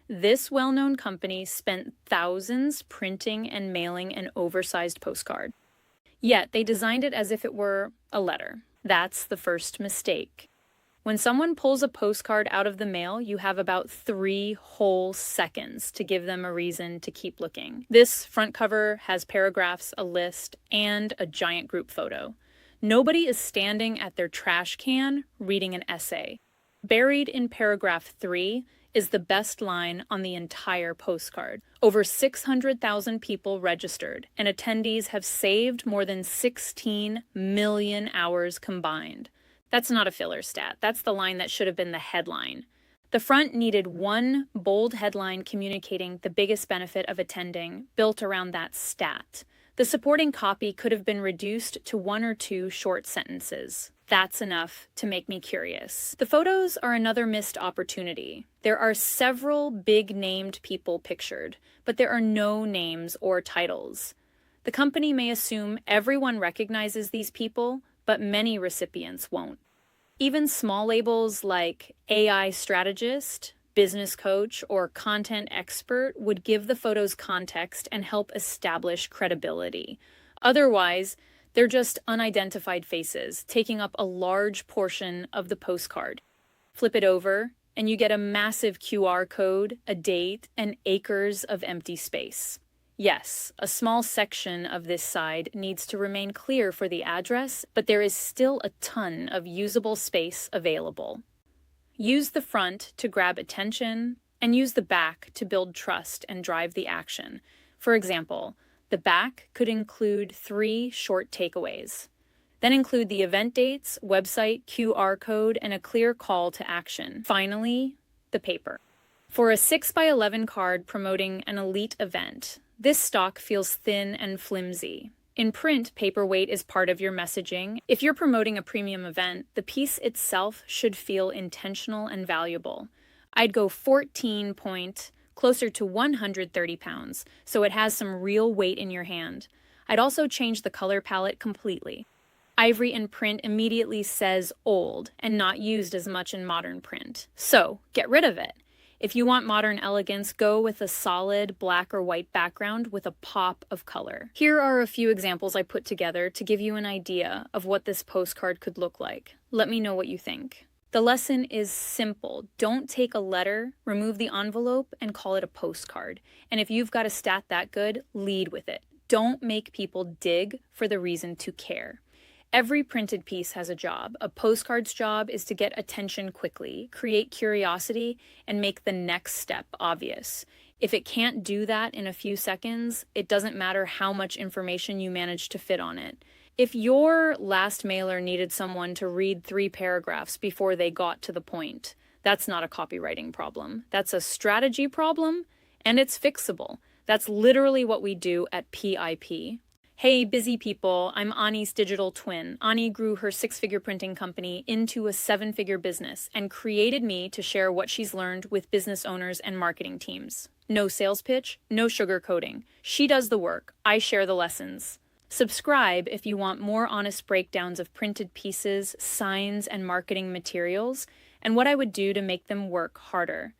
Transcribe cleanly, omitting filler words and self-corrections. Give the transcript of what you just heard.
This well-known company spent thousands printing and mailing an oversized postcard. Yet they designed it as if it were a letter. That's the first mistake. When someone pulls a postcard out of the mail, you have about 3 whole seconds to give them a reason to keep looking. This front cover has paragraphs, a list, and a giant group photo. Nobody is standing at their trash can reading an essay. Buried in paragraph 3 is the best line on the entire postcard. Over 600,000 people registered, and attendees have saved more than 16 million hours combined. That's not a filler stat. That's the line that should have been the headline. The front needed one bold headline communicating the biggest benefit of attending, built around that stat. The supporting copy could have been reduced to 1 or 2 short sentences. That's enough to make me curious. The photos are another missed opportunity. There are several big named people pictured, but there are no names or titles. The company may assume everyone recognizes these people, but many recipients won't. Even small labels like AI strategist, business coach, or content expert would give the photos context and help establish credibility. Otherwise, they're just unidentified faces, taking up a large portion of the postcard. Flip it over, and you get a massive QR code, a date, and acres of empty space. Yes, a small section of this side needs to remain clear for the address, but there is still a ton of usable space available. Use the front to grab attention, and use the back to build trust and drive the action. For example, the back could include 3 short takeaways. Then include the event dates, website, QR code, and a clear call to action. Finally, the paper. For a 6x11 card promoting an elite event, this stock feels thin and flimsy. In print, paperweight is part of your messaging. If you're promoting a premium event, the piece itself should feel intentional and valuable. I'd go 14 point, closer to 130 pounds, so it has some real weight in your hand. I'd also change the color palette completely. Ivory in print immediately says old and not used as much in modern print. So, get rid of it. If you want modern elegance, go with a solid black or white background with a pop of color. Here are a few examples I put together to give you an idea of what this postcard could look like. Let me know what you think. The lesson is simple. Don't take a letter, remove the envelope, and call it a postcard. And if you've got a stat that good, lead with it. Don't make people dig for the reason to care. Every printed piece has a job. A postcard's job is to get attention quickly, create curiosity, and make the next step obvious. If it can't do that in a few seconds, it doesn't matter how much information you manage to fit on it. If your last mailer needed someone to read 3 paragraphs before they got to the point, that's not a copywriting problem. That's a strategy problem, and it's fixable. That's literally what we do at PIP. Hey, busy people, I'm Ani's digital twin. Ani grew her 6-figure printing company into a 7-figure business and created me to share what she's learned with business owners and marketing teams. No sales pitch, no sugarcoating. She does the work. I share the lessons. Subscribe if you want more honest breakdowns of printed pieces, signs, and marketing materials, and what I would do to make them work harder.